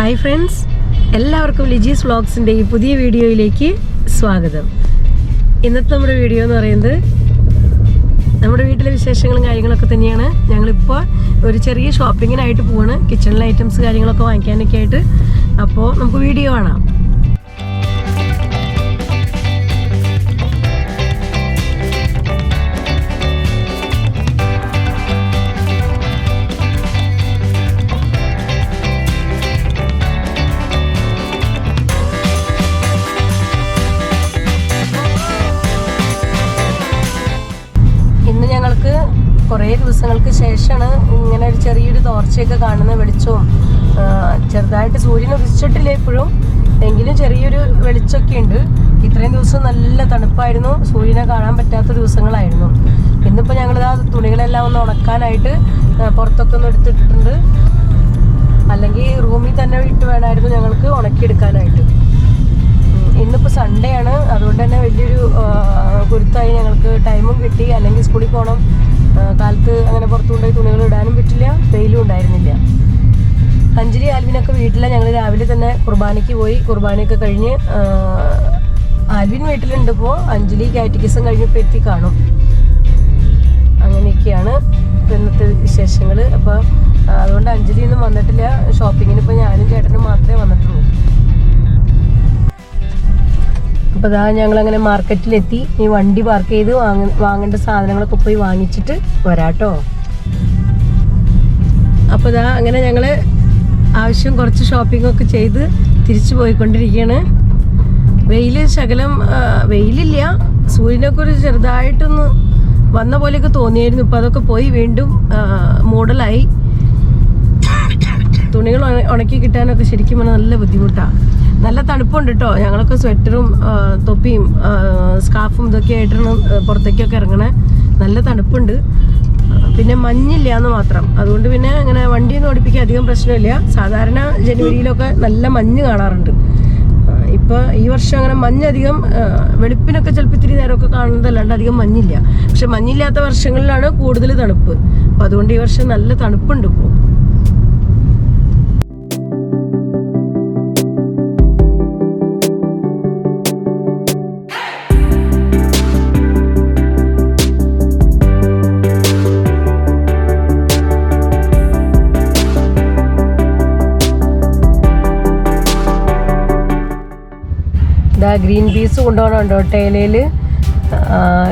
Hi friends, എല്ലാവർക്കും ലിജീസ് വ്ളോഗ്സിൻ്റെ ഈ പുതിയ വീഡിയോയിലേക്ക് സ്വാഗതം. ഇന്നത്തെ നമ്മുടെ വീഡിയോ എന്ന് പറയുന്നത് നമ്മുടെ വീട്ടിലെ വിശേഷങ്ങളും കാര്യങ്ങളൊക്കെ തന്നെയാണ്. ഞങ്ങളിപ്പോൾ ഒരു ചെറിയ ഷോപ്പിങ്ങിനായിട്ട് പോവാണ്, കിച്ചണിലെ ഐറ്റംസ് കാര്യങ്ങളൊക്കെ വാങ്ങിക്കാനൊക്കെ ആയിട്ട്. അപ്പോൾ നമുക്ക് വീഡിയോ കാണാം. ഞങ്ങൾക്ക് കുറേ ദിവസങ്ങൾക്ക് ശേഷമാണ് ഇങ്ങനെ ഒരു ചെറിയൊരു തോർച്ചയൊക്കെ കാണുന്ന വെളിച്ചവും. ചെറുതായിട്ട് സൂര്യൻ ഉദിച്ചിട്ടില്ല ഇപ്പോഴും, എങ്കിലും ചെറിയൊരു വെളിച്ചമൊക്കെ ഉണ്ട്. ഇത്രയും ദിവസം നല്ല തണുപ്പായിരുന്നു, സൂര്യനെ കാണാൻ പറ്റാത്ത ദിവസങ്ങളായിരുന്നു. ഇന്നിപ്പോൾ ഞങ്ങളിതാ തുണികളെല്ലാം ഒന്ന് ഉണക്കാനായിട്ട് പുറത്തൊക്കെ ഒന്ന് എടുത്തിട്ടുണ്ട്. അല്ലെങ്കിൽ റൂമിൽ തന്നെ ഇട്ട് വേണമായിരുന്നു ഞങ്ങൾക്ക് ഉണക്കിയെടുക്കാനായിട്ട്. ഇന്നിപ്പോൾ സൺഡേ ആണ്, അതുകൊണ്ട് തന്നെ വലിയൊരു കുരുത്തായി ഞങ്ങൾക്ക് ടൈമും കിട്ടി. അല്ലെങ്കിൽ സ്കൂളിൽ പോകണം, കാലത്ത് അങ്ങനെ പുറത്തു കൊണ്ടുപോയി തുണികൾ ഇടാനും പറ്റില്ല, വെയിലും ഉണ്ടായിരുന്നില്ല. അഞ്ജലി ആൽവിനൊക്കെ വീട്ടിലാണ്. ഞങ്ങൾ രാവിലെ തന്നെ കുർബാനയ്ക്ക് പോയി. കുർബാനയൊക്കെ കഴിഞ്ഞ് ആൽവിൻ വീട്ടിലുണ്ട്. ഇപ്പോൾ അഞ്ജലി കാറ്റഗിസം കഴിഞ്ഞപ്പോൾ എത്തി കാണും. അങ്ങനെയൊക്കെയാണ് ഇന്നത്തെ വിശേഷങ്ങൾ. അപ്പോൾ അതുകൊണ്ട് അഞ്ജലി ഒന്നും വന്നിട്ടില്ല ഷോപ്പിങ്ങിന്. ഇപ്പോൾ ഞാനും ചേട്ടനും മാത്രമേ വന്നിട്ടുള്ളൂ. അപ്പോൾ അതാ ഞങ്ങളങ്ങനെ മാർക്കറ്റിലെത്തി. ഈ വണ്ടി പാർക്ക് ചെയ്ത് വാങ്ങേണ്ട സാധനങ്ങളൊക്കെ പോയി വാങ്ങിച്ചിട്ട് വരാട്ടോ. അപ്പോൾ ഇതാ അങ്ങനെ ഞങ്ങൾ ആവശ്യം കുറച്ച് ഷോപ്പിങ്ങൊക്കെ ചെയ്ത് തിരിച്ചു പോയിക്കൊണ്ടിരിക്കുകയാണ്. ശകലം വെയിലില്ല, സൂര്യനൊക്കെ ഒരു ചെറുതായിട്ടൊന്ന് വന്ന പോലെയൊക്കെ തോന്നിയായിരുന്നു. ഇപ്പോൾ അതൊക്കെ പോയി വീണ്ടും മൂടലായി. തുണികൾ ഉണക്കി കിട്ടാനൊക്കെ ശരിക്കും പറഞ്ഞാൽ നല്ല ബുദ്ധിമുട്ടാണ്. നല്ല തണുപ്പുണ്ട് കേട്ടോ. ഞങ്ങളൊക്കെ സ്വെറ്ററും തൊപ്പിയും സ്കാർഫും ഇതൊക്കെ ആയിട്ടാണ് പുറത്തേക്കൊക്കെ ഇറങ്ങണേ. നല്ല തണുപ്പുണ്ട്, പിന്നെ മഞ്ഞില്ല എന്ന് മാത്രം. അതുകൊണ്ട് പിന്നെ അങ്ങനെ വണ്ടിയൊന്നും ഓടിപ്പിക്കാൻ അധികം പ്രശ്നമില്ല. സാധാരണ ജനുവരിയിലൊക്കെ നല്ല മഞ്ഞ് കാണാറുണ്ട്. ഇപ്പോൾ ഈ വർഷം അങ്ങനെ മഞ്ഞധികം വെളുപ്പിനൊക്കെ ചിലപ്പോൾ ഇത്തിരി നേരമൊക്കെ കാണുന്നതല്ലാണ്ട് അധികം മഞ്ഞില്ല. പക്ഷെ മഞ്ഞില്ലാത്ത വർഷങ്ങളിലാണ് കൂടുതൽ തണുപ്പ്. അപ്പോൾ അതുകൊണ്ട് ഈ വർഷം നല്ല തണുപ്പുണ്ട് ഇപ്പോൾ. ഗ്രീൻ പീസ് കൊണ്ടുപോകണുണ്ടോ ടേലയിൽ.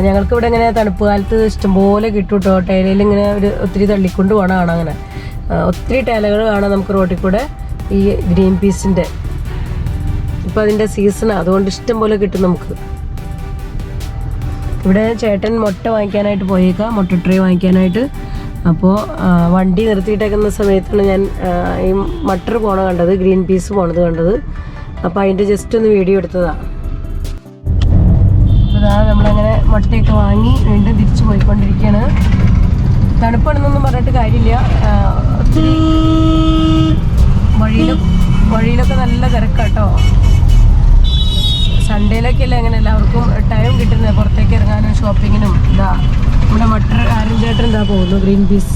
ഞങ്ങൾക്കിവിടെ ഇങ്ങനെ തണുപ്പ് കാലത്ത് ഇഷ്ടംപോലെ കിട്ടും കേട്ടോ. ടേലയിൽ ഇങ്ങനെ ഒരു ഒത്തിരി തള്ളിക്കൊണ്ട് പോകണം. അങ്ങനെ ഒത്തിരി ടേലകൾ കാണാം നമുക്ക് റോഡിൽ കൂടെ ഈ ഗ്രീൻ പീസിൻ്റെ. ഇപ്പം അതിൻ്റെ സീസണാണ്, അതുകൊണ്ട് ഇഷ്ടം പോലെ കിട്ടും നമുക്ക്. ഇവിടെ ചേട്ടൻ മുട്ട വാങ്ങിക്കാനായിട്ട് പോയേക്കാം, മുട്ട ട്രേ വാങ്ങിക്കാനായിട്ട്. അപ്പോൾ വണ്ടി നിർത്തിയിട്ടേക്കുന്ന സമയത്താണ് ഞാൻ ഈ മട്ടർ പോണ കണ്ടത്, ഗ്രീൻ പീസ് പോണത് കണ്ടത്. അപ്പോൾ അതിൻ്റെ ജസ്റ്റ് ഒന്ന് വീഡിയോ എടുത്തതാണ്. അപ്പോൾ നമ്മളങ്ങനെ മുട്ടയൊക്കെ വാങ്ങി വീണ്ടും തിരിച്ചു പോയിക്കൊണ്ടിരിക്കുകയാണ്. തണുപ്പാണെന്നൊന്നും പറഞ്ഞിട്ട് കാര്യമില്ല. ഒത്തിരി വഴിയിലൊക്കെ നല്ല തിരക്കാട്ടോ. സൺഡേയിലൊക്കെയല്ലേ അങ്ങനെ എല്ലാവർക്കും ടൈം കിട്ടുന്നത് പുറത്തേക്ക് ഇറങ്ങാനും ഷോപ്പിങ്ങിനും. ഇതാ നമ്മുടെ മട്ടർ ആരും ചേട്ടൻ ഇതാ പോകുന്നു, ഗ്രീൻ പീസ്.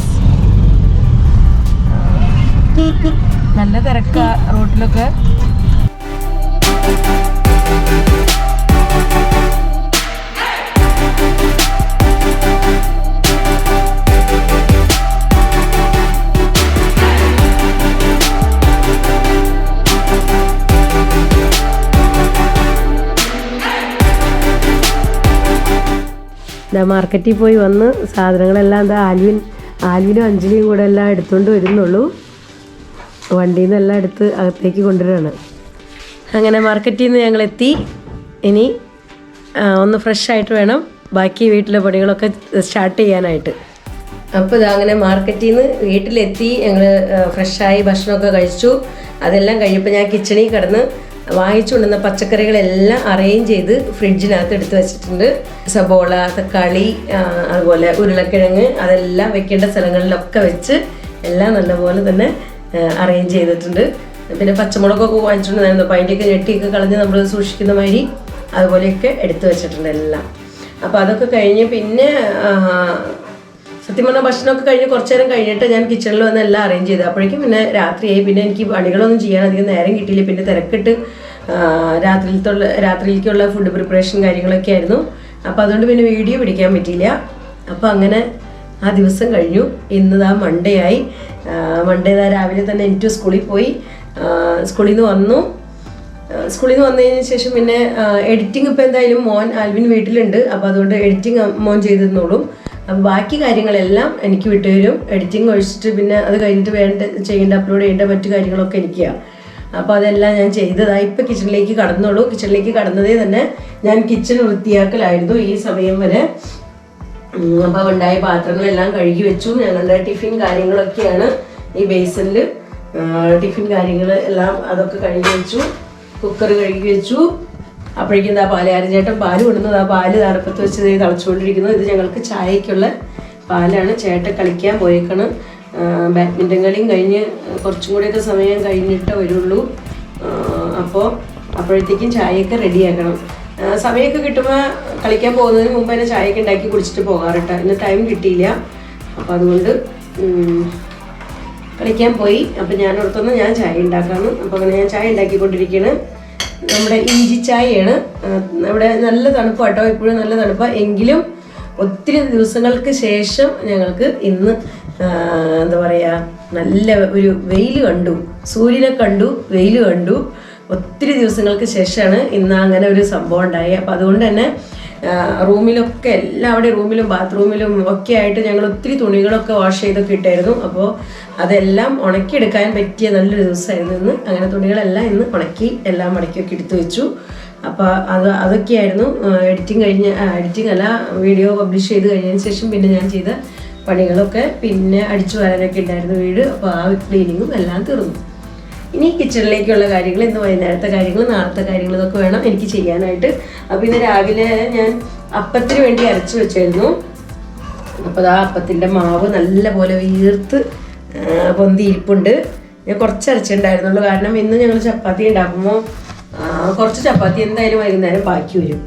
നല്ല തിരക്കാ റോട്ടിലൊക്കെ. മാർക്കറ്റിൽ പോയി വന്ന് സാധനങ്ങളെല്ലാം എന്താ ആൽവിനും അഞ്ജലിയും കൂടെ എല്ലാം എടുത്തുകൊണ്ട് വരുന്നുള്ളൂ. വണ്ടിയിൽ നിന്ന് എല്ലാം എടുത്ത് അകത്തേക്ക് കൊണ്ടുവരികയാണ്. അങ്ങനെ മാർക്കറ്റിൽ നിന്ന് ഞങ്ങളെത്തി. ഇനി ഒന്ന് ഫ്രഷായിട്ട് വേണം ബാക്കി വീട്ടിലെ പണികളൊക്കെ സ്റ്റാർട്ട് ചെയ്യാനായിട്ട്. അപ്പോൾ ഇതങ്ങനെ മാർക്കറ്റിൽ നിന്ന് വീട്ടിലെത്തി. ഞങ്ങൾ ഫ്രഷായി ഭക്ഷണമൊക്കെ കഴിച്ചു. അതെല്ലാം കഴിയുമ്പോൾ ഞാൻ കിച്ചണിൽ കിടന്ന് വാങ്ങിച്ചുകൊണ്ടുവന്ന പച്ചക്കറികളെല്ലാം അറേഞ്ച് ചെയ്ത് ഫ്രിഡ്ജിനകത്ത് എടുത്ത് വെച്ചിട്ടുണ്ട്. സബോള, തക്കാളി, അതുപോലെ ഉരുളക്കിഴങ്ങ്, അതെല്ലാം വെക്കേണ്ട സ്ഥലങ്ങളിലൊക്കെ വെച്ച് എല്ലാം നല്ലപോലെ തന്നെ അറേഞ്ച് ചെയ്തിട്ടുണ്ട്. പിന്നെ പച്ചമുളകൊക്കെ വാങ്ങിച്ചിട്ടുണ്ടായിരുന്നു. അപ്പോൾ അതിൻ്റെയൊക്കെ ഞെട്ടിയൊക്കെ കളഞ്ഞ് നമ്മൾ സൂക്ഷിക്കുന്ന മാതിരി അതുപോലെയൊക്കെ എടുത്ത് വെച്ചിട്ടുണ്ട് എല്ലാം. അപ്പോൾ അതൊക്കെ കഴിഞ്ഞ് പിന്നെ സത്യം പറഞ്ഞാൽ ഭക്ഷണമൊക്കെ കഴിഞ്ഞ് കുറച്ച് നേരം കഴിഞ്ഞിട്ട് ഞാൻ കിച്ചണിൽ വന്ന് എല്ലാം അറേഞ്ച് ചെയ്തു. അപ്പോഴേക്കും പിന്നെ രാത്രിയായി. പിന്നെ എനിക്ക് പണികളൊന്നും ചെയ്യാൻ അധികം നേരം കിട്ടിയില്ല. പിന്നെ തിരക്കിട്ട് രാത്രിയിലേക്കുള്ള ഫുഡ് പ്രിപ്പറേഷൻ കാര്യങ്ങളൊക്കെ ആയിരുന്നു. അപ്പോൾ അതുകൊണ്ട് പിന്നെ വീഡിയോ പിടിക്കാൻ പറ്റിയില്ല. അപ്പോൾ അങ്ങനെ ആ ദിവസം കഴിഞ്ഞു. ഇന്ന് മൺഡേ ആയി. മൺഡേ രാവിലെ തന്നെ എനിക്ക് സ്കൂളിൽ പോയി. സ്കൂളിൽ നിന്ന് വന്നു വന്നതിന് ശേഷം പിന്നെ എഡിറ്റിംഗ് ഇപ്പോൾ എന്തായാലും മോൻ ആൽവിൻ വീട്ടിലുണ്ട്. അപ്പോൾ അതുകൊണ്ട് എഡിറ്റിംഗ് മോൻ ചെയ്തിരുന്നോളും. അപ്പം ബാക്കി കാര്യങ്ങളെല്ലാം എനിക്ക് വിട്ടുതരും. എഡിറ്റിംഗ് ഒഴിച്ചിട്ട് പിന്നെ അത് കഴിഞ്ഞിട്ട് അപ്ലോഡ് ചെയ്യേണ്ട മറ്റു കാര്യങ്ങളൊക്കെ എനിക്കാണ്. അപ്പോൾ അതെല്ലാം ഞാൻ ചെയ്തതായി. ഇപ്പം കിച്ചണിലേക്ക് കടന്നോളൂ. കിച്ചണിലേക്ക് കടന്നതേ തന്നെ ഞാൻ കിച്ചൺ വൃത്തിയാക്കലായിരുന്നു ഈ സമയം വരെ. അപ്പോൾ ഉണ്ടായ പാത്രങ്ങളെല്ലാം കഴുകി വെച്ചു. ഞങ്ങളുടെ ടിഫിൻ കാര്യങ്ങളൊക്കെയാണ് ഈ ബേസിനിൽ. ടിഫിൻ കാര്യങ്ങൾ എല്ലാം അതൊക്കെ കഴുകി വെച്ചു. കുക്കർ കഴുകി വെച്ചു. അപ്പോഴേക്കും ചേട്ടൻ പാല് കൊണ്ടുവന്നത്. ആ പാല് തണുപ്പത്ത് വെച്ച് തിളച്ചുകൊണ്ടിരിക്കുന്നു. ഇത് ഞങ്ങൾക്ക് ചായക്കുള്ള പാലാണ്. ചേട്ടൻ കളിക്കാൻ പോയേക്കാണ്. ബാഡ്മിൻ്റൺ കളിയും കഴിഞ്ഞ് കുറച്ചും കൂടെയൊക്കെ സമയം കഴിഞ്ഞിട്ടേ വരുള്ളൂ. അപ്പോഴത്തേക്കും ചായയൊക്കെ റെഡിയാക്കണം. സമയമൊക്കെ കിട്ടുമ്പോൾ കളിക്കാൻ പോകുന്നതിന് മുമ്പ് തന്നെ ചായയൊക്കെ ഉണ്ടാക്കി കുടിച്ചിട്ട് പോകാറുണ്ട്. ഇന്ന് ടൈം കിട്ടിയില്ല. അപ്പോൾ അതുകൊണ്ട് കളിക്കാൻ പോയി. അപ്പം ഞാൻ ഓർത്തൊന്ന് ഞാൻ ചായ ഉണ്ടാക്കാമെന്ന്. അപ്പോൾ അങ്ങനെ ഞാൻ ചായ ഉണ്ടാക്കിക്കൊണ്ടിരിക്കുകയാണ്. നമ്മുടെ ഇഞ്ചി ചായയാണ്. ഇവിടെ നല്ല തണുപ്പാട്ടോ, ഇപ്പോഴും നല്ല തണുപ്പാണ്. എങ്കിലും ഒത്തിരി ദിവസങ്ങൾക്ക് ശേഷം ഞങ്ങൾക്ക് ഇന്ന് എന്താ പറയുക, നല്ല ഒരു വെയിൽ കണ്ടു. സൂര്യനെ കണ്ടു, വെയിൽ കണ്ടു. ഒത്തിരി ദിവസങ്ങൾക്ക് ശേഷമാണ് ഇന്ന് അങ്ങനെ ഒരു സംഭവം ഉണ്ടായി. അപ്പോൾ അതുകൊണ്ട് തന്നെ റൂമിലൊക്കെ എല്ലാവരുടെയും റൂമിലും ബാത്റൂമിലും ഒക്കെ ആയിട്ട് ഞങ്ങൾ ഒത്തിരി തുണികളൊക്കെ വാഷ് ചെയ്തൊക്കെ ഇട്ടായിരുന്നു. അപ്പോൾ അതെല്ലാം ഉണക്കിയെടുക്കാൻ പറ്റിയ നല്ലൊരു ദിവസമായിരുന്നു ഇന്ന്. അങ്ങനെ തുണികളെല്ലാം ഇന്ന് ഉണക്കി എല്ലാം മടക്കിയൊക്കെ എടുത്തു വെച്ചു. അപ്പോൾ അതൊക്കെയായിരുന്നു എഡിറ്റിംഗ് അല്ല, വീഡിയോ പബ്ലിഷ് ചെയ്ത് കഴിഞ്ഞതിന് ശേഷം പിന്നെ ഞാൻ ചെയ്ത പണികളൊക്കെ. പിന്നെ അടിച്ചു വരാനൊക്കെ ഉണ്ടായിരുന്നു വീട്. അപ്പോൾ ആ ക്ലീനിങ്ങും എല്ലാം തീർന്നു. ഇനി കിച്ചണിലേക്കുള്ള കാര്യങ്ങൾ, ഇന്ന് വൈകുന്നേരത്തെ കാര്യങ്ങൾ, നാളത്തെ കാര്യങ്ങൾ ഇതൊക്കെ വേണം എനിക്ക് ചെയ്യാനായിട്ട്. അപ്പോൾ ഇന്ന് രാവിലെ ഞാൻ അപ്പത്തിന് വേണ്ടി അരച്ച് വെച്ചായിരുന്നു. അപ്പോൾ ആ അപ്പത്തിൻ്റെ മാവ് നല്ല പോലെ വീർത്ത് പൊന്തി ഇരിപ്പുണ്ട്. ഞാൻ കുറച്ച് അരച്ചിട്ടുണ്ടായിരുന്നുള്ളൂ. കാരണം ഇന്ന് ഞങ്ങൾ ചപ്പാത്തി ഉണ്ടാക്കുമ്പോൾ കുറച്ച് ചപ്പാത്തി എന്തായാലും വൈകുന്നേരം ബാക്കി വരും.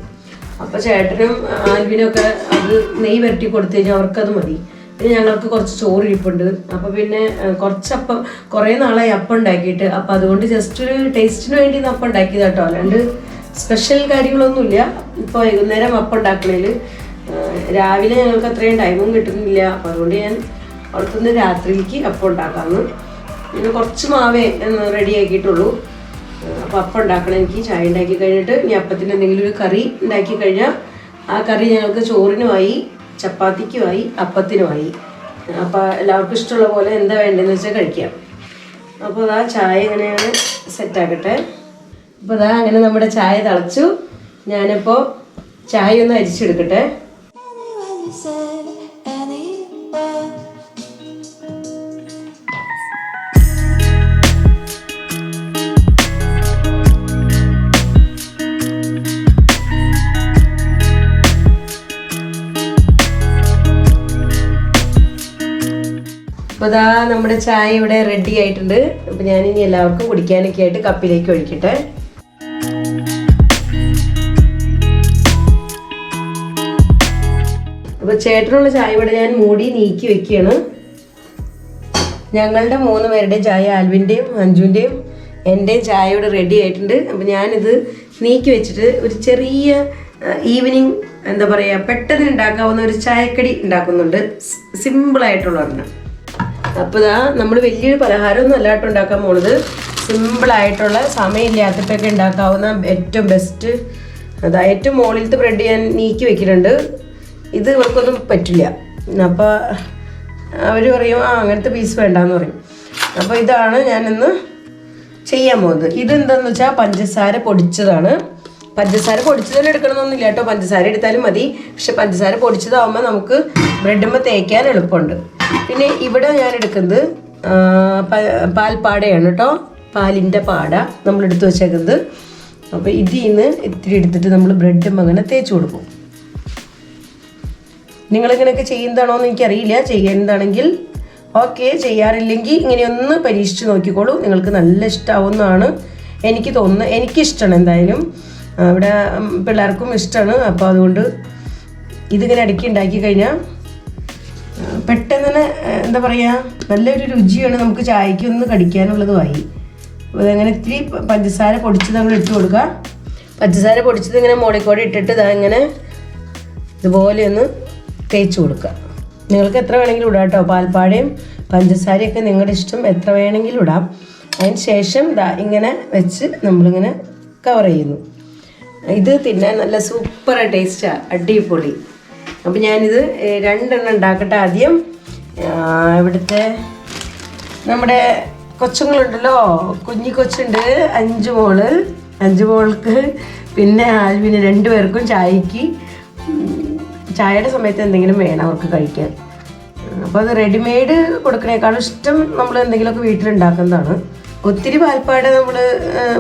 അപ്പോൾ ചേട്ടനും ആൽവിനും ഒക്കെ അത് നെയ്യ് വരട്ടി കൊടുത്തു കഴിഞ്ഞാൽ അവർക്കത് മതി. പിന്നെ ഞങ്ങൾക്ക് കുറച്ച് ചോറ് ഇരിപ്പുണ്ട്. അപ്പോൾ പിന്നെ കുറച്ചപ്പം കുറേ നാളായി അപ്പം ഉണ്ടാക്കിയിട്ട്. അപ്പോൾ അതുകൊണ്ട് ജസ്റ്റ് ഒരു ടേസ്റ്റിന് വേണ്ടി അപ്പം ഉണ്ടാക്കിയത് കേട്ടോ. അല്ലാണ്ട് സ്പെഷ്യൽ കാര്യങ്ങളൊന്നുമില്ല. ഇപ്പോൾ വൈകുന്നേരം അപ്പം ഉണ്ടാക്കണേൽ രാവിലെ ഞങ്ങൾക്ക് അത്രയും ടൈമും കിട്ടുന്നില്ല. അപ്പോൾ അതുകൊണ്ട് ഞാൻ അവിടുത്തെ രാത്രിയിലേക്ക് അപ്പം ഉണ്ടാക്കാമെന്ന്. പിന്നെ കുറച്ച് മാവേ റെഡി ആക്കിയിട്ടുള്ളൂ. അപ്പോൾ അപ്പം ഉണ്ടാക്കണം എനിക്ക്. ചായ ഉണ്ടാക്കി കഴിഞ്ഞിട്ട് ഇനി അപ്പത്തിന് എന്തെങ്കിലും ഒരു കറി ഉണ്ടാക്കി കഴിഞ്ഞാൽ ആ കറി ഞങ്ങൾക്ക് ചോറിനുമായി, ചപ്പാത്തിക്കുമായി, അപ്പത്തിനുമായി. അപ്പോൾ എല്ലാവർക്കും ഇഷ്ടമുള്ള പോലെ എന്താ വേണ്ടതെന്ന് വെച്ചാൽ കഴിക്കാം. അപ്പോൾ അതാ ചായ ഇങ്ങനെയാണ് സെറ്റാക്കട്ടെ. അപ്പോൾ അതാ അങ്ങനെ നമ്മുടെ ചായ തിളച്ചു. ഞാനിപ്പോൾ ചായ ഒന്ന് അരിച്ചെടുക്കട്ടെ. അപ്പോൾ അതാ നമ്മുടെ ചായ ഇവിടെ റെഡി ആയിട്ടുണ്ട്. അപ്പോൾ ഞാനിനി എല്ലാവർക്കും കുടിക്കാനൊക്കെ ആയിട്ട് കപ്പിലേക്ക് ഒഴിക്കട്ടെ. അപ്പോൾ ചേട്ടനുള്ള ചായ ഇവിടെ ഞാൻ മൂടി നീക്കി വെക്കുകയാണ്. ഞങ്ങളുടെ 3 പേരുടെയും ചായ, ആൽവിൻ്റെയും അഞ്ജുവിൻ്റെയും എൻ്റെയും ചായ ഇവിടെ റെഡി ആയിട്ടുണ്ട്. അപ്പോൾ ഞാനിത് നീക്കി വെച്ചിട്ട് ഒരു ചെറിയ ഈവനിങ് എന്താ പറയുക, പെട്ടെന്ന് ഉണ്ടാക്കാവുന്ന ഒരു ചായക്കടി ഉണ്ടാക്കുന്നുണ്ട്. സിമ്പിളായിട്ടുള്ളതാണ്. അപ്പോൾ ഇതാ നമ്മൾ വലിയൊരു പലഹാരമൊന്നും അല്ലാട്ടോ ഉണ്ടാക്കാൻ പോകുന്നത്. സിമ്പിളായിട്ടുള്ള സമയമില്ലാത്തപ്പോഴൊക്കെ ഉണ്ടാക്കാവുന്ന ഏറ്റവും ബെസ്റ്റ്. അതാ ഏറ്റവും മുകളിലത്തെ ബ്രെഡ് ഞാൻ നീക്കി വെക്കുന്നുണ്ട്. ഇത് ഇവർക്കൊന്നും പറ്റില്ല. അപ്പോൾ അവർ പറയും അങ്ങനത്തെ പീസ് വേണ്ടാന്ന് പറയും. അപ്പോൾ ഇതാണ് ഞാനിന്ന് ചെയ്യാൻ പോകുന്നത്. ഇതെന്താണെന്ന് വെച്ചാൽ പഞ്ചസാര പൊടിച്ചതാണ്. പഞ്ചസാര പൊടിച്ചതിൽ എടുക്കണമെന്നൊന്നുമില്ല കേട്ടോ, പഞ്ചസാര എടുത്താലും മതി. പക്ഷെ പഞ്ചസാര പൊടിച്ചതാവുമ്പോൾ നമുക്ക് ബ്രെഡുമ്പോൾ തേക്കാൻ എളുപ്പമുണ്ട്. പിന്നെ ഇവിടെ ഞാൻ എടുക്കുന്നത് പാൽപ്പാടയാണ് കേട്ടോ, പാലിൻ്റെ പാട നമ്മളെടുത്ത് വെച്ചേക്കുന്നത്. അപ്പോൾ ഇതിൽ നിന്ന് ഇത്തിരി എടുത്തിട്ട് നമ്മൾ ബ്രെഡും അങ്ങനെ തേച്ച് കൊടുക്കും. നിങ്ങളിങ്ങനെയൊക്കെ ചെയ്യുന്നതാണോ എന്ന് എനിക്കറിയില്ല. ചെയ്യുന്നതാണെങ്കിൽ ഓക്കെ, ചെയ്യാറില്ലെങ്കിൽ ഇങ്ങനെയൊന്ന് പരീക്ഷിച്ച് നോക്കിക്കോളൂ. നിങ്ങൾക്ക് നല്ല ഇഷ്ടമാവുന്നതാണ് എനിക്ക് തോന്നുന്നത്. എനിക്കിഷ്ടമാണ് എന്തായാലും, ഇവിടെ പിള്ളേർക്കും ഇഷ്ടമാണ്. അപ്പോൾ അതുകൊണ്ട് ഇതിങ്ങനെ ഇടയ്ക്ക് ഉണ്ടാക്കി കഴിഞ്ഞാൽ പെട്ടെന്ന് തന്നെ എന്താ പറയുക നല്ലൊരു രുചിയാണ്, നമുക്ക് ചായക്ക് ഒന്ന് കടിക്കാനുള്ളതുമായി. അപ്പോൾ അതങ്ങനെ ഇത്തിരി പഞ്ചസാര പൊടിച്ചത് നമ്മൾ ഇട്ട് കൊടുക്കുക. പഞ്ചസാര പൊടിച്ചത് ഇങ്ങനെ മോളിക്കോടെ ഇട്ടിട്ട് ഇങ്ങനെ ഇതുപോലെ ഒന്ന് തേച്ച് കൊടുക്കുക. നിങ്ങൾക്ക് എത്ര വേണമെങ്കിലും ഇടാം കേട്ടോ, പാൽപ്പാടയും പഞ്ചസാരയൊക്കെ നിങ്ങളുടെ ഇഷ്ടം എത്ര വേണമെങ്കിലും ഇടാം. അതിന് ശേഷം ഇങ്ങനെ വെച്ച് നമ്മളിങ്ങനെ കവർ ചെയ്യുന്നു. ഇത് തിന്നാൻ നല്ല സൂപ്പർ ടേസ്റ്റാണ്, അടിപൊളി. അപ്പം ഞാനിത് 2 എണ്ണം ഉണ്ടാക്കട്ടെ. ആദ്യം ഇവിടുത്തെ നമ്മുടെ കൊച്ചുങ്ങളുണ്ടല്ലോ, കൊച്ചുണ്ട് 5 മോൾക്ക് പിന്നെ ആൽവിന് 2 പേർക്കും ചായയുടെ സമയത്ത് എന്തെങ്കിലും വേണം അവർക്ക് കഴിക്കാൻ. അപ്പോൾ അത് റെഡിമെയ്ഡ് കൊടുക്കണേക്കാളും ഇഷ്ടം നമ്മൾ എന്തെങ്കിലുമൊക്കെ വീട്ടിലുണ്ടാക്കുന്നതാണ്. ഒത്തിരി പാൽപ്പാട് നമ്മൾ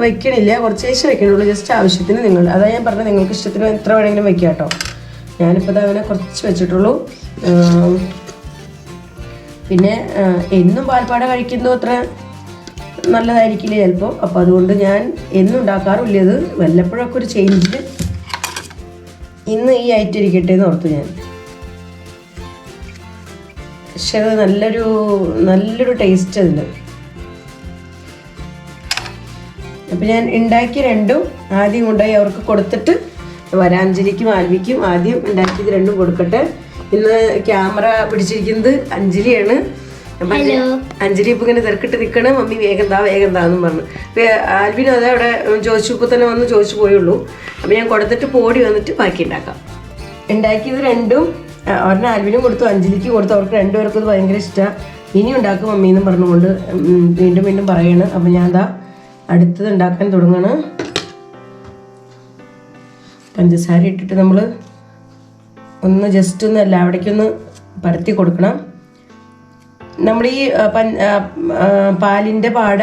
വയ്ക്കണില്ല, കുറച്ച് ശേഷം വയ്ക്കണുള്ളൂ, ജസ്റ്റ് ആവശ്യത്തിന്. അതാ ഞാൻ പറഞ്ഞത്, നിങ്ങൾക്ക് ഇഷ്ടത്തിന് എത്ര വേണമെങ്കിലും വയ്ക്കാം കേട്ടോ. ഞാനിപ്പോൾ അങ്ങനെ കുറച്ച് വെച്ചിട്ടുള്ളൂ. പിന്നെ എന്നും പാൽപ്പാട കഴിക്കുന്നത് അത്ര നല്ലതായിരിക്കില്ല ചിലപ്പോൾ. അപ്പോൾ അതുകൊണ്ട് ഞാൻ എന്നും ഉണ്ടാക്കാറില്ല. ഇത് വല്ലപ്പോഴൊക്കെ ഒരു ചേഞ്ചിന് ഇന്ന് ഈ ഐറ്റം ഇരിക്കട്ടെ എന്ന് ഓർത്തു ഞാൻ. പക്ഷെ അത് നല്ലൊരു ടേസ്റ്റ് അതിന്. അപ്പം ഞാൻ ഉണ്ടാക്കി 2 ആദ്യം കൊണ്ടുപോയി അവർക്ക് കൊടുത്തിട്ട് വരാഞ്ജലിക്കും ആൽവിക്കും ആദ്യം ഉണ്ടാക്കിയത് 2 കൊടുക്കട്ടെ. ഇന്ന് ക്യാമറ പിടിച്ചിരിക്കുന്നത് അഞ്ജലിയാണ്. അഞ്ജലി ഇപ്പം ഇങ്ങനെ തിരക്കിട്ട് നിൽക്കണം, മമ്മി വേഗം താന്നും പറഞ്ഞു. ആൽവിനും അതെ അവിടെ ചോദിച്ചപ്പോൾ തന്നെ വന്ന് ചോദിച്ചു പോയുള്ളൂ. അപ്പം ഞാൻ കൊടുത്തിട്ട് പോടി വന്നിട്ട് ബാക്കി ഉണ്ടാക്കാം. ഉണ്ടാക്കിയത് 2ഉം ഒരെണ്ണം ആൽവിനും കൊടുത്തു, അഞ്ജലിക്ക് കൊടുത്തു. അവർക്ക് 2 പേർക്കും ഇത് ഭയങ്കര ഇഷ്ടമാണ്. ഇനി ഉണ്ടാക്കും മമ്മീന്നും പറഞ്ഞുകൊണ്ട് വീണ്ടും പറയാണ്. അപ്പം ഞാൻ അടുത്തത് ഉണ്ടാക്കാൻ തുടങ്ങാണ്. പഞ്ചസാര ഇട്ടിട്ട് നമ്മൾ ഒന്ന് ജസ്റ്റ് ഒന്ന് എല്ലാവിടേക്കൊന്ന് പരത്തി കൊടുക്കണം. നമ്മൾ ഈ പാലിൻ്റെ പാട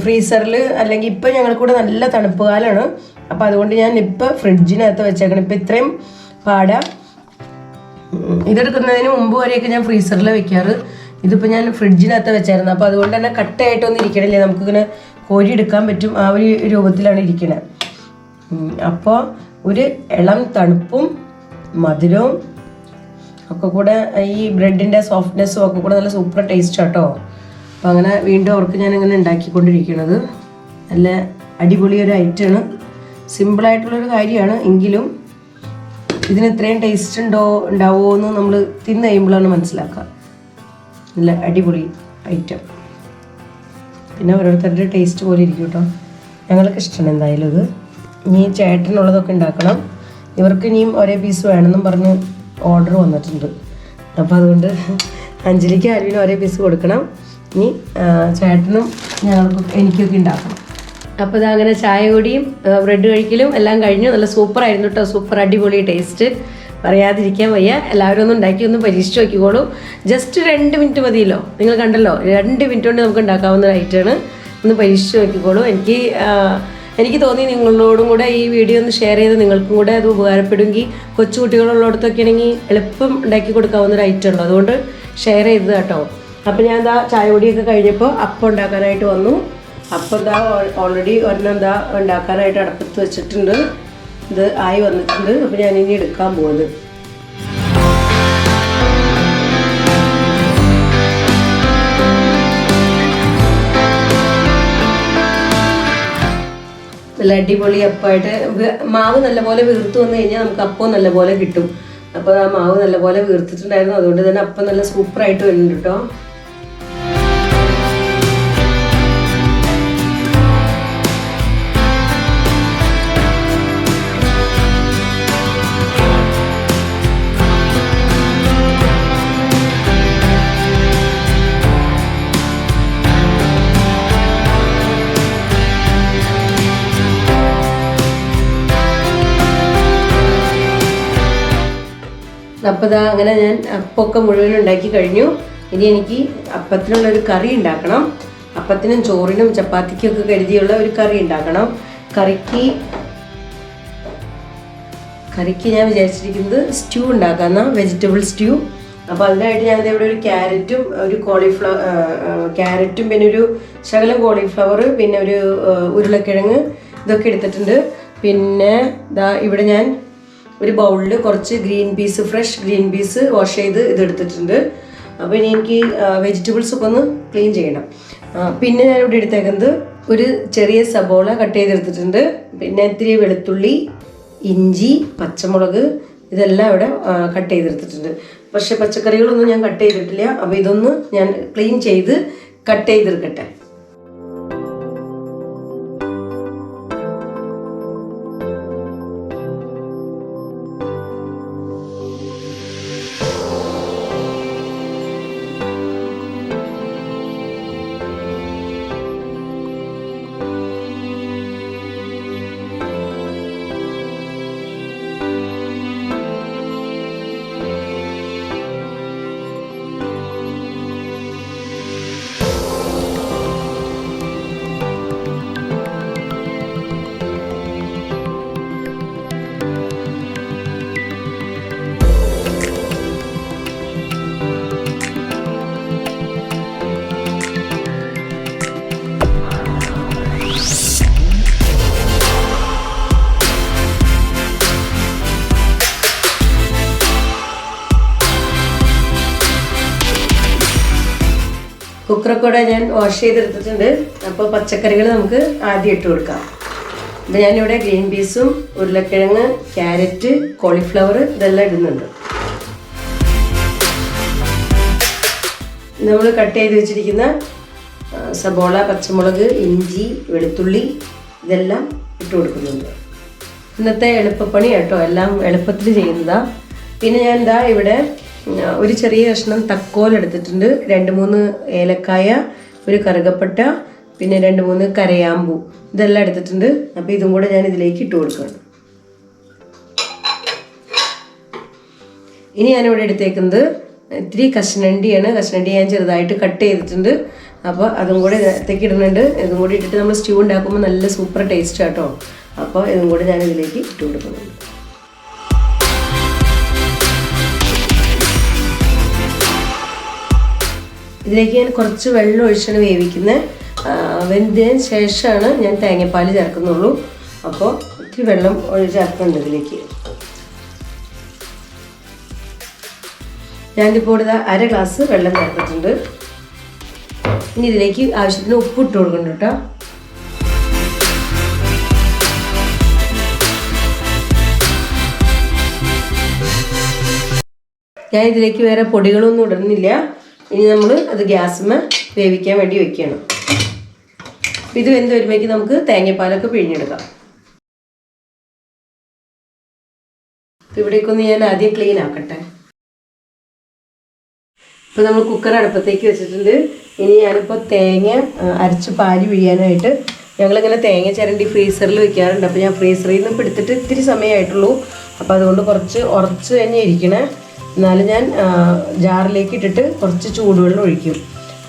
ഫ്രീസറിൽ, അല്ലെങ്കിൽ ഇപ്പം ഞങ്ങൾക്കൂടെ നല്ല തണുപ്പ് കാലമാണ്. അപ്പോൾ അതുകൊണ്ട് ഞാൻ ഇപ്പം ഫ്രിഡ്ജിനകത്ത് വെച്ചേക്കണം. ഇപ്പം ഇത്രയും പാട ഇതെടുക്കുന്നതിന് മുമ്പ് വരെയൊക്കെ ഞാൻ ഫ്രീസറിൽ വെക്കാറ്. ഇതിപ്പോൾ ഞാൻ ഫ്രിഡ്ജിനകത്ത് വെച്ചായിരുന്നു. അപ്പോൾ അതുകൊണ്ട് തന്നെ കട്ടയായിട്ടൊന്നും ഇരിക്കണില്ലേ, നമുക്കിങ്ങനെ കോരി എടുക്കാൻ പറ്റും. ആ ഒരു രൂപത്തിലാണ് ഇരിക്കുന്നത്. അപ്പോൾ ഒരു ഇളം തണുപ്പും മധുരവും ഒക്കെ കൂടെ, ഈ ബ്രെഡിൻ്റെ സോഫ്റ്റ്നെസ്സും ഒക്കെ കൂടെ നല്ല സൂപ്പർ ടേസ്റ്റ് കേട്ടോ. അപ്പോൾ അങ്ങനെ വീണ്ടും അവർക്ക് ഞാനിങ്ങനെ ഉണ്ടാക്കിക്കൊണ്ടിരിക്കുന്നത്. നല്ല അടിപൊളി ഒരു ഐറ്റമാണ്, സിമ്പിളായിട്ടുള്ളൊരു കാര്യമാണ്. എങ്കിലും ഇതിന് ഇത്രയും ടേസ്റ്റ് ഉണ്ടാവുമോ എന്ന് നമ്മൾ തിന്ന് കഴിയുമ്പോഴാണ് മനസ്സിലാക്കുക. നല്ല അടിപൊളി ഐറ്റം. പിന്നെ ഓരോരുത്തരുടെ ടേസ്റ്റ് പോലെ ഇരിക്കും കേട്ടോ. ഞങ്ങൾക്ക് ഇഷ്ടമാണ് എന്തായാലും ഇത്. ഇനി ചേട്ടനുള്ളതൊക്കെ ഉണ്ടാക്കണം. ഇവർക്ക് ഇനിയും ഒരേ പീസ് വേണമെന്നും പറഞ്ഞ് ഓർഡർ വന്നിട്ടുണ്ട്. അപ്പോൾ അതുകൊണ്ട് അഞ്ജലിക്ക് ആൽവിനും ഒരേ പീസ് കൊടുക്കണം. ഇനി ചേട്ടനും എനിക്കൊക്കെ ഉണ്ടാക്കണം. അപ്പോൾ ഇതങ്ങനെ ചായ കൂടിയും ബ്രെഡ് കഴിക്കലും എല്ലാം കഴിഞ്ഞു. നല്ല സൂപ്പറായിരുന്നു കേട്ടോ, സൂപ്പർ അടിപൊളി ടേസ്റ്റ്, പറയാതിരിക്കാൻ വയ്യ. എല്ലാവരും ഒന്ന് ഉണ്ടാക്കി ഒന്ന് പരീക്ഷിച്ച് നോക്കിക്കോളൂ. ജസ്റ്റ് 2 മിനിറ്റ് മതിയല്ലോ, നിങ്ങൾ കണ്ടല്ലോ, 2 മിനിറ്റ് കൊണ്ട് നമുക്ക് ഉണ്ടാക്കാവുന്ന ഒരു ഐറ്റമാണ്. ഒന്ന് പരീക്ഷിച്ച് നോക്കിക്കോളൂ. എനിക്ക് തോന്നി നിങ്ങളോടും കൂടെ ഈ വീഡിയോ ഒന്ന് ഷെയർ ചെയ്ത് നിങ്ങൾക്കും കൂടെ അത് ഉപകാരപ്പെടുമെങ്കിൽ, കൊച്ചുകുട്ടികളുള്ളിടത്തൊക്കെ ആണെങ്കിൽ എളുപ്പം ഉണ്ടാക്കി കൊടുക്കാവുന്ന ഒരു ഐറ്റം ഉള്ളൂ, അതുകൊണ്ട് ഷെയർ ചെയ്തത് കേട്ടോ. അപ്പോൾ ഞാൻ ചായ പൊടിയൊക്കെ കഴിഞ്ഞപ്പോൾ അപ്പം ഉണ്ടാക്കാനായിട്ട് വന്നു. അപ്പം ഓൾറെഡി ഒരെണ്ണം ഉണ്ടാക്കാനായിട്ട് അടുപ്പത്ത് വെച്ചിട്ടുണ്ട്. ഇത് ആയി വന്നിട്ടുണ്ട്. അപ്പോൾ ഞാനിനി എടുക്കാൻ പോകുന്നത്. നല്ല അടിപൊളി അപ്പമായിട്ട് മാവ് നല്ലപോലെ വീർത്ത് വന്നു കഴിഞ്ഞാൽ നമുക്ക് അപ്പം നല്ലപോലെ കിട്ടും. അപ്പോൾ ആ മാവ് നല്ലപോലെ വീർത്തിട്ടുണ്ടായിരുന്നു, അതുകൊണ്ട് തന്നെ അപ്പം നല്ല സൂപ്പറായിട്ട് വരുന്നുണ്ട് കേട്ടോ. അപ്പോൾ അങ്ങനെ ഞാൻ അപ്പമൊക്കെ മുഴുവൻ ഉണ്ടാക്കി കഴിഞ്ഞു. ഇനി എനിക്ക് അപ്പത്തിനുള്ളൊരു കറി ഉണ്ടാക്കണം. അപ്പത്തിനും ചോറിനും ചപ്പാത്തിക്കൊക്കെ കരുതിയുള്ള ഒരു കറി ഉണ്ടാക്കണം. കറിക്ക് ഞാൻ വിചാരിച്ചിരിക്കുന്നത് സ്റ്റ്യൂ ഉണ്ടാക്കാമെന്ന, വെജിറ്റബിൾ സ്റ്റ്യൂ. അപ്പോൾ അതിനായിട്ട് ഞാൻ ഇവിടെ ഒരു ക്യാരറ്റും പിന്നെ ഒരു ശകലം കോളിഫ്ലവർ, പിന്നെ ഒരു ഉരുളക്കിഴങ്ങ്, ഇതൊക്കെ എടുത്തിട്ടുണ്ട്. പിന്നെ ഇവിടെ ഞാൻ ഒരു ബൗളിൽ കുറച്ച് ഫ്രഷ് ഗ്രീൻ പീസ് വാഷ് ചെയ്ത് ഇതെടുത്തിട്ടുണ്ട്. അപ്പോൾ ഇനി എനിക്ക് വെജിറ്റബിൾസ് ഒക്കെ ഒന്ന് ക്ലീൻ ചെയ്യണം. പിന്നെ ഞാനിവിടെ എടുത്തേക്കുന്നത് ഒരു ചെറിയ സബോള കട്ട് ചെയ്തെടുത്തിട്ടുണ്ട്. പിന്നെ ഇത്തിരി വെളുത്തുള്ളി, ഇഞ്ചി, പച്ചമുളക് ഇതെല്ലാം ഇവിടെ കട്ട് ചെയ്തെടുത്തിട്ടുണ്ട്. പക്ഷേ പച്ചക്കറികളൊന്നും ഞാൻ കട്ട് ചെയ്തിട്ടില്ല. അപ്പോൾ ഇതൊന്ന് ഞാൻ ക്ലീൻ ചെയ്ത് കട്ട് ചെയ്തെടുക്കട്ടെ. കുക്കറൊക്കെ കൂടെ ഞാൻ വാഷ് ചെയ്തെടുത്തിട്ടുണ്ട്. അപ്പോൾ പച്ചക്കറികൾ നമുക്ക് ആദ്യം ഇട്ട് കൊടുക്കാം. അപ്പോൾ ഞാനിവിടെ ഗ്രീൻ പീസും ഉരുളക്കിഴങ്ങ്, ക്യാരറ്റ്, കോളിഫ്ലവർ ഇതെല്ലാം ഇടുന്നുണ്ട്. നമ്മൾ കട്ട് ചെയ്ത് വെച്ചിരിക്കുന്ന സബോള, പച്ചമുളക്, ഇഞ്ചി, വെളുത്തുള്ളി ഇതെല്ലാം ഇട്ട് കൊടുക്കുന്നുണ്ട്. ഇന്നത്തെ എളുപ്പപ്പണി കേട്ടോ, എല്ലാം എളുപ്പത്തിൽ ചെയ്യുന്നതാണ്. പിന്നെ ഞാൻ എന്താ ഇവിടെ ഒരു ചെറിയ കഷ്ണം തക്കോൽ എടുത്തിട്ടുണ്ട്, 2-3 ഏലക്കായ, ഒരു കറുകപ്പട്ട, പിന്നെ 2-3 കരയാമ്പൂ ഇതെല്ലാം എടുത്തിട്ടുണ്ട്. അപ്പോൾ ഇതും കൂടെ ഞാൻ ഇതിലേക്ക് ഇട്ട് കൊടുക്കുകയാണ്. ഇനി ഞാനിവിടെ എടുത്തേക്കുന്നത് ഇത്തിരി കശുനണ്ടിയാണ്. കശുനണ്ടി ഞാൻ ചെറുതായിട്ട് കട്ട് ചെയ്തിട്ടുണ്ട്. അപ്പോൾ അതും കൂടെ ഇതിലേക്ക് ഇടുന്നുണ്ട്. ഇതും കൂടി ഇട്ടിട്ട് നമ്മൾ സ്റ്റ്യൂ ഉണ്ടാക്കുമ്പോൾ നല്ല സൂപ്പർ ടേസ്റ്റ് കേട്ടോ. അപ്പോൾ ഇതും കൂടെ ഞാൻ ഇതിലേക്ക് ഇട്ട് കൊടുക്കുന്നുണ്ട്. ഇതിലേക്ക് ഞാൻ കുറച്ച് വെള്ളം ഒഴിച്ചാണ് വേവിക്കുന്നത്. വെന്തതിന് ശേഷമാണ് ഞാൻ തേങ്ങാപ്പാൽ ചേർക്കുന്നുള്ളൂ. അപ്പോൾ ഇത്തിരി വെള്ളം ചേർക്കുന്നുണ്ട് ഇതിലേക്ക്. ഞാനിപ്പോൾ ഇവിടെ 1/2 ഗ്ലാസ് വെള്ളം ചേർത്തിട്ടുണ്ട്. ഇനി ഇതിലേക്ക് ആവശ്യത്തിന് ഉപ്പ് ഇട്ട് കൊടുക്കുന്നുണ്ട് കേട്ടോ. ഞാൻ ഇതിലേക്ക് വേറെ പൊടികളൊന്നും ഇടുന്നില്ല. ഇനി നമ്മൾ അത് ഗ്യാസിന്മേൽ വേവിക്കാൻ വേണ്ടി വെക്കുകയാണ്. ഇത് വെന്ത് വരുമ്പോഴേക്ക് നമുക്ക് തേങ്ങാപ്പാലൊക്കെ പിഴിഞ്ഞെടുക്കാം. ഇവിടേക്കൊന്ന് ഞാൻ ആദ്യം ക്ലീൻ ആക്കട്ടെ. ഇപ്പോൾ നമ്മൾ കുക്കർ അടുപ്പത്തേക്ക് വെച്ചിട്ടുണ്ട്. ഇനി ഞാനിപ്പോൾ തേങ്ങ അരച്ച് പാല് പിഴിയാനായിട്ട് ഞങ്ങളിങ്ങനെ തേങ്ങ ചിരണ്ടി ഫ്രീസറിൽ വെക്കാറുണ്ട്. അപ്പോൾ ഞാൻ ഫ്രീസറിൽ നിന്ന് ഇപ്പോൾ എടുത്തിട്ട് ഇത്തിരി സമയമായിട്ടുള്ളൂ. അപ്പോൾ അതുകൊണ്ട് കുറച്ച് ഉറച്ച് തന്നെ ഇരിക്കണേ. എന്നാലും ഞാൻ ജാറിലേക്ക് ഇട്ടിട്ട് കുറച്ച് ചൂടുവെള്ളം ഒഴിക്കും.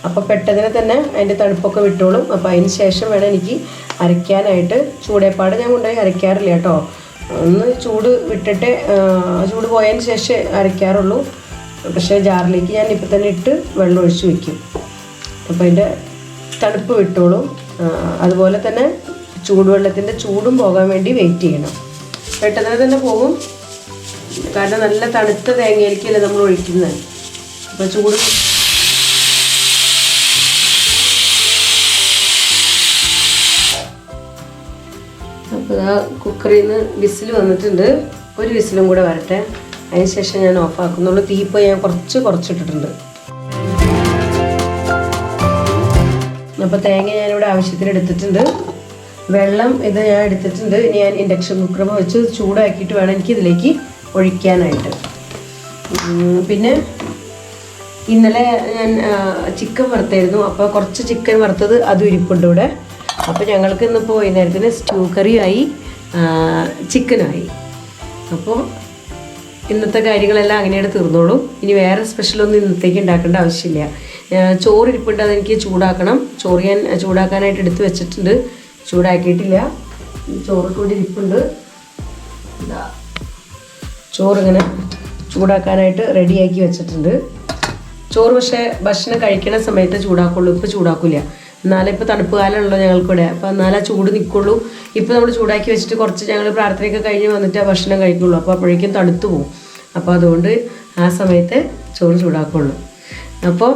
അപ്പോൾ പെട്ടെന്ന് തന്നെ അതിൻ്റെ തണുപ്പൊക്കെ വിട്ടോളും. അപ്പോൾ അതിന് ശേഷം വേണം എനിക്ക് അരയ്ക്കാനായിട്ട്. ചൂടേപ്പാട് ഞാൻ കൊണ്ടുപോയി അരയ്ക്കാറില്ല കേട്ടോ. ഒന്ന് ചൂട് വിട്ടിട്ട് ചൂട് പോയതിന് ശേഷം അരയ്ക്കാറുള്ളൂ. പക്ഷേ ജാറിലേക്ക് ഞാൻ ഇപ്പം തന്നെ ഇട്ട് വെള്ളം ഒഴിച്ച് വയ്ക്കും. അപ്പോൾ അതിൻ്റെ തണുപ്പ് വിട്ടോളും. അതുപോലെ തന്നെ ചൂടുവെള്ളത്തിൻ്റെ ചൂടും പോകാൻ വേണ്ടി വെയിറ്റ് ചെയ്യണം. പെട്ടെന്ന് തന്നെ പോകും. കാരണം നല്ല തണുത്ത തേങ്ങയിലേക്കല്ലേ നമ്മൾ ഒഴിക്കുന്നത്. അപ്പോൾ ചൂട് അപ്പോൾ ആ കുക്കറിൽ നിന്ന് വിസിൽ വന്നിട്ടുണ്ട്. ഒരു വിസിലും കൂടെ വരട്ടെ. അതിന് ശേഷം ഞാൻ ഓഫാക്കുന്നുള്ളൂ. തീ ഇപ്പോൾ ഞാൻ കുറച്ചിട്ടിട്ടുണ്ട്. അപ്പോൾ തേങ്ങ ഞാനിവിടെ ആവശ്യത്തിന് എടുത്തിട്ടുണ്ട്. വെള്ളം ഇത് ഞാൻ എടുത്തിട്ടുണ്ട്. ഇനി ഞാൻ ഇൻഡക്ഷൻ കുക്കർ വെച്ച് ചൂടാക്കിയിട്ട് വേണം എനിക്കിതിലേക്ക് ഒഴിക്കാനായിട്ട്. പിന്നെ ഇന്നലെ ഞാൻ ചിക്കൻ വറുത്തായിരുന്നു. അപ്പോൾ കുറച്ച് ചിക്കൻ വറുത്തത് അതും ഇരിപ്പുണ്ട് ഇവിടെ. അപ്പോൾ ഞങ്ങൾക്ക് ഇന്നിപ്പോൾ വൈകുന്നേരത്തിന് സ്റ്റൂ കറിയായി, ചിക്കനായി. അപ്പോൾ ഇന്നത്തെ കാര്യങ്ങളെല്ലാം അങ്ങനെയാണ് തീർന്നോളൂ. ഇനി വേറെ സ്പെഷ്യലൊന്നും ഇന്നത്തേക്ക് ഉണ്ടാക്കേണ്ട ആവശ്യമില്ല. ചോറ് ഇരിപ്പുണ്ട്, അതെനിക്ക് ചൂടാക്കണം. ചോറ് ഞാൻ ചൂടാക്കാനായിട്ട് എടുത്ത് വെച്ചിട്ടുണ്ട്, ചൂടാക്കിയിട്ടില്ല. ചോറ് കൂടി ഇരിപ്പുണ്ട്. ചോറിങ്ങനെ ചൂടാക്കാനായിട്ട് റെഡിയാക്കി വെച്ചിട്ടുണ്ട്. ചോറ് പക്ഷേ ഭക്ഷണം കഴിക്കണ സമയത്ത് ചൂടാക്കുള്ളൂ, ഇപ്പോൾ ചൂടാക്കില്ല. എന്നാലേ ഇപ്പോൾ തണുപ്പ് കാലമുള്ളൂ ഞങ്ങൾക്കിവിടെ. അപ്പോൾ എന്നാലേ ചൂട് നിൽക്കുള്ളൂ. ഇപ്പോൾ നമ്മൾ ചൂടാക്കി വെച്ചിട്ട് കുറച്ച് ഞങ്ങൾ പ്രാർത്ഥനയൊക്കെ കഴിഞ്ഞ് വന്നിട്ട് ആ ഭക്ഷണം കഴിക്കുള്ളൂ. അപ്പോൾ അപ്പോഴേക്കും തണുത്ത് പോകും. അപ്പോൾ അതുകൊണ്ട് ആ സമയത്ത് ചോറ് ചൂടാക്കുള്ളൂ. അപ്പോൾ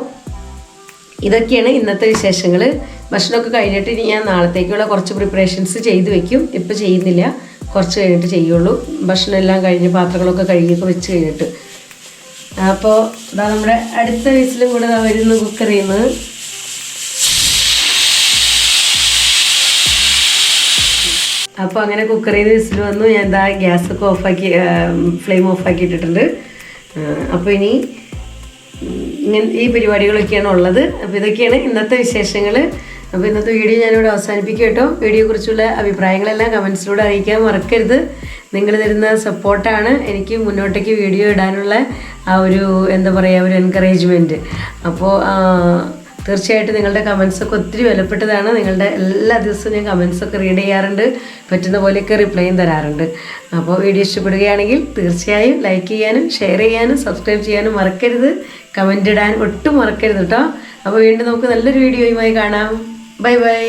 ഇതൊക്കെയാണ് ഇന്നത്തെ വിശേഷങ്ങൾ. ഭക്ഷണമൊക്കെ കഴിഞ്ഞിട്ട് ഇനി ഞാൻ നാളത്തേക്കുള്ള കുറച്ച് പ്രിപ്പറേഷൻസ് ചെയ്ത് വെക്കും. ഇപ്പോൾ ചെയ്യുന്നില്ല, കുറച്ച് കഴിഞ്ഞിട്ട് ചെയ്യുള്ളൂ. ഭക്ഷണം എല്ലാം കഴിഞ്ഞ് പാത്രങ്ങളൊക്കെ കഴുകിയൊക്കെ വെച്ച് കഴിഞ്ഞിട്ട്. അപ്പോൾ ഇതാ നമ്മുടെ അടുത്ത വിസിലും കൂടെ വരുന്നു കുക്കറിൽ നിന്ന്. അപ്പോൾ അങ്ങനെ കുക്കറിൽ നിന്ന് വിസിൽ വന്നു. ഞാൻ എന്താ ഗ്യാസൊക്കെ ഓഫാക്കി, ഫ്ലെയിം ഓഫാക്കി ഇട്ടിട്ടുണ്ട്. അപ്പോൾ ഇനി ഈ പരിപാടികളൊക്കെയാണ് ഉള്ളത്. അപ്പോൾ ഇതൊക്കെയാണ് ഇന്നത്തെ വിശേഷങ്ങൾ. അപ്പോൾ ഇന്നത്തെ വീഡിയോ ഞാനിവിടെ അവസാനിപ്പിക്കും കേട്ടോ. വീഡിയോയെക്കുറിച്ചുള്ള അഭിപ്രായങ്ങളെല്ലാം കമൻസിലൂടെ അറിയിക്കാൻ മറക്കരുത്. നിങ്ങൾ തരുന്ന സപ്പോർട്ടാണ് എനിക്ക് മുന്നോട്ടേക്ക് വീഡിയോ ഇടാനുള്ള ആ ഒരു എന്താ പറയുക, ഒരു എൻകറേജ്മെൻറ്റ്. അപ്പോൾ തീർച്ചയായിട്ടും നിങ്ങളുടെ കമൻസൊക്കെ ഒത്തിരി വിലപ്പെട്ടതാണ്. നിങ്ങളുടെ എല്ലാ ദിവസവും ഞാൻ കമൻസൊക്കെ റീഡ് ചെയ്യാറുണ്ട്, പറ്റുന്ന പോലെയൊക്കെ റിപ്ലൈയും തരാറുണ്ട്. അപ്പോൾ വീഡിയോ ഇഷ്ടപ്പെടുകയാണെങ്കിൽ തീർച്ചയായും ലൈക്ക് ചെയ്യാനും ഷെയർ ചെയ്യാനും സബ്സ്ക്രൈബ് ചെയ്യാനും മറക്കരുത്. കമൻ്റ് ഇടാൻ ഒട്ടും മറക്കരുത് കേട്ടോ. അപ്പോൾ വീണ്ടും നമുക്ക് നല്ലൊരു വീഡിയോയുമായി കാണാം. Bye bye.